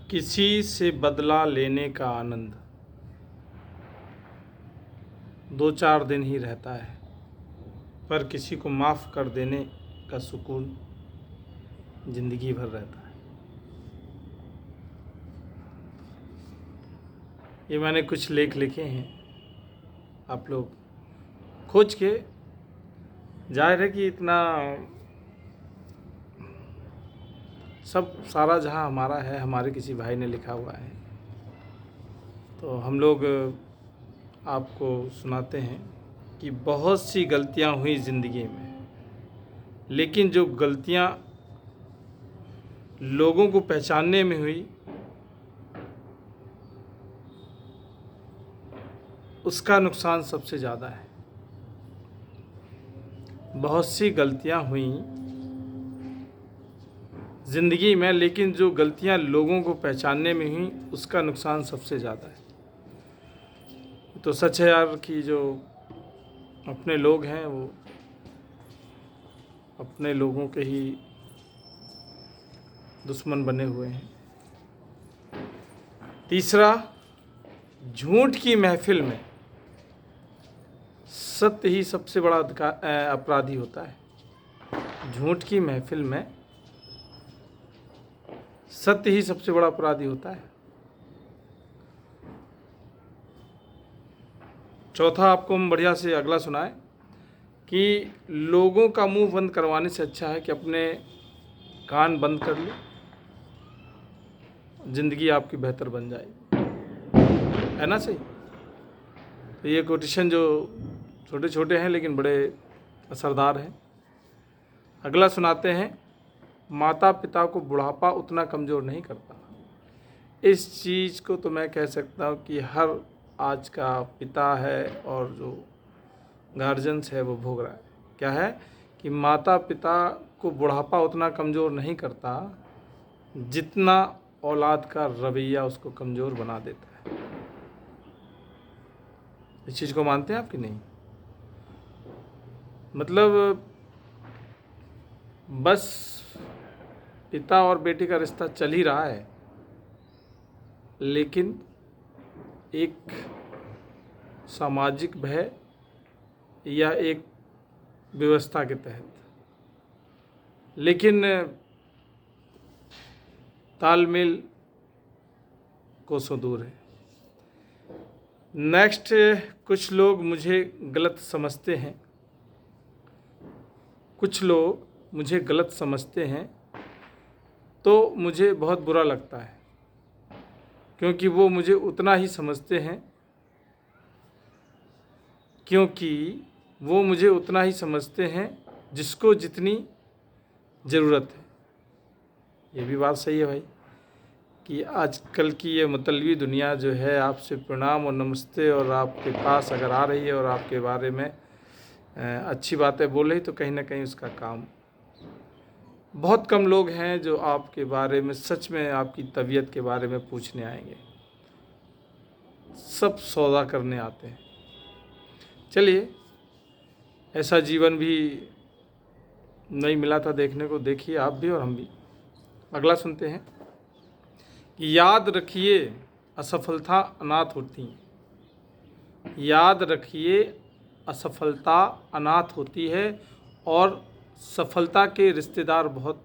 किसी से बदला लेने का आनंद 2-4 दिन ही रहता है, पर किसी को माफ़ कर देने का सुकून ज़िंदगी भर रहता है। ये मैंने कुछ लेख लिखे हैं, आप लोग खोज के, जाहिर है कि इतना सब सारा जहाँ हमारा है, हमारे किसी भाई ने लिखा हुआ है, तो हम लोग आपको सुनाते हैं कि बहुत सी गलतियाँ हुई ज़िंदगी में, लेकिन जो गलतियाँ लोगों को पहचानने में हुई उसका नुकसान सबसे ज़्यादा है। बहुत सी गलतियाँ हुई ज़िंदगी में, लेकिन जो गलतियाँ लोगों को पहचानने में हुई उसका नुकसान सबसे ज़्यादा है। तो सच है यार कि जो अपने लोग हैं वो अपने लोगों के ही दुश्मन बने हुए हैं। तीसरा, झूठ की महफिल में सत्य ही सबसे बड़ा अपराधी होता है। झूठ की महफिल में सत्य ही सबसे बड़ा अपराधी होता है। चौथा, आपको हम बढ़िया से अगला सुनाए कि लोगों का मुंह बंद करवाने से अच्छा है कि अपने कान बंद कर लो, ज़िंदगी आपकी बेहतर बन जाएगी, है ना? सही। तो ये कोटेशन जो छोटे छोटे हैं लेकिन बड़े असरदार हैं। अगला सुनाते हैं, माता पिता को बुढ़ापा उतना कमज़ोर नहीं करता। इस चीज़ को तो मैं कह सकता हूँ कि हर आज का पिता है और जो गार्जियंस है वो भोग रहा है। क्या है कि माता पिता को बुढ़ापा उतना कमज़ोर नहीं करता जितना औलाद का रवैया उसको कमज़ोर बना देता है। इस चीज़ को मानते हैं आप कि नहीं? मतलब बस पिता और बेटी का रिश्ता चल ही रहा है, लेकिन एक सामाजिक भय या एक व्यवस्था के तहत, लेकिन तालमेल कोसों दूर है। नेक्स्ट, कुछ लोग मुझे गलत समझते हैं, कुछ लोग मुझे गलत समझते हैं तो मुझे बहुत बुरा लगता है, क्योंकि वो मुझे उतना ही समझते हैं जिसको जितनी ज़रूरत है। ये भी बात सही है भाई कि आजकल की ये मतलबी दुनिया जो है आपसे प्रणाम और नमस्ते और आपके पास अगर आ रही है और आपके बारे में अच्छी बातें बोल रही, तो कहीं ना कहीं उसका काम। बहुत कम लोग हैं जो आपके बारे में सच में आपकी तबीयत के बारे में पूछने आएंगे, सब सौदा करने आते हैं। चलिए, ऐसा जीवन भी नहीं मिला था देखने को, देखिए आप भी और हम भी। अगला सुनते हैं कि याद रखिए असफलता अनाथ होती है। याद रखिए असफलता अनाथ होती है और सफलता के रिश्तेदार बहुत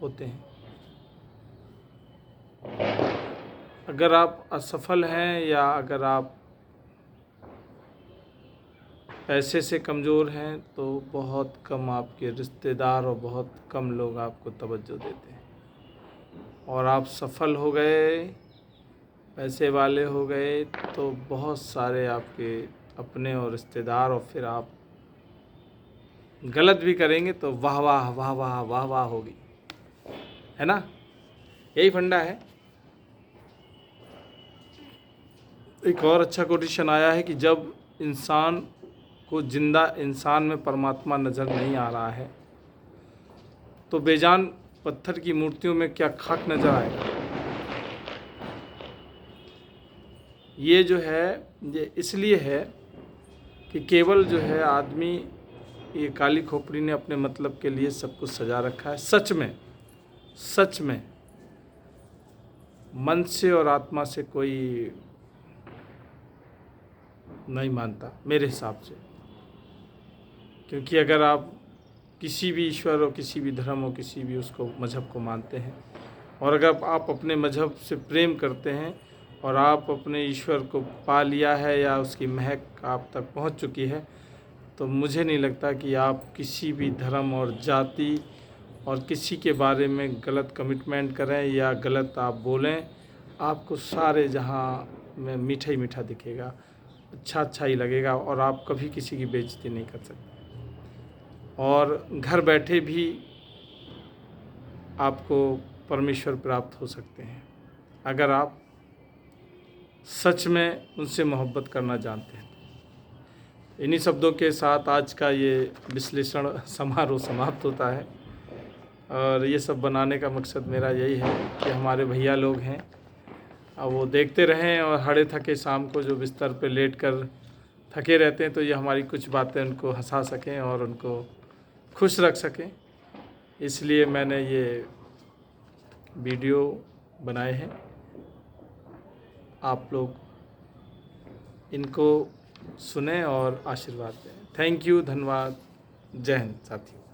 होते हैं। अगर आप असफल हैं या अगर आप पैसे से कमज़ोर हैं तो बहुत कम आपके रिश्तेदार और बहुत कम लोग आपको तवज्जो देते हैं। और आप सफल हो गए, पैसे वाले हो गए, तो बहुत सारे आपके अपने और रिश्तेदार, और फिर आप गलत भी करेंगे तो वाह वाह वाह वाह वाह वाह होगी, है ना? यही फंडा है। एक और अच्छा कोटेशन आया है कि जब इंसान को जिंदा इंसान में परमात्मा नज़र नहीं आ रहा है तो बेजान पत्थर की मूर्तियों में क्या खाक नज़र आएगा। ये जो है ये इसलिए है कि केवल जो है आदमी, ये काली खोपड़ी ने अपने मतलब के लिए सब कुछ सजा रखा है। सच में मन से और आत्मा से कोई नहीं मानता मेरे हिसाब से। क्योंकि अगर आप किसी भी ईश्वर और किसी भी धर्म और किसी भी उसको मज़हब को मानते हैं और अगर आप अपने मज़हब से प्रेम करते हैं और आप अपने ईश्वर को पा लिया है या उसकी महक आप तक पहुंच चुकी है, तो मुझे नहीं लगता कि आप किसी भी धर्म और जाति और किसी के बारे में गलत कमिटमेंट करें या गलत आप बोलें। आपको सारे जहां में मीठा ही मीठा दिखेगा, अच्छा ही लगेगा और आप कभी किसी की बेइज्जती नहीं कर सकते। और घर बैठे भी आपको परमेश्वर प्राप्त हो सकते हैं अगर आप सच में उनसे मोहब्बत करना जानते हैं। इन्हीं शब्दों के साथ आज का ये विश्लेषण समारोह समाप्त होता है। और ये सब बनाने का मकसद मेरा यही है कि हमारे भैया लोग हैं अब वो देखते रहें और हड़े थके शाम को जो बिस्तर पे लेट कर थके रहते हैं, तो ये हमारी कुछ बातें उनको हंसा सकें और उनको खुश रख सकें। इसलिए मैंने ये वीडियो बनाए हैं। आप लोग इनको सुने और आशीर्वाद दें। थैंक यू, धन्यवाद, जय हिंद साथियों।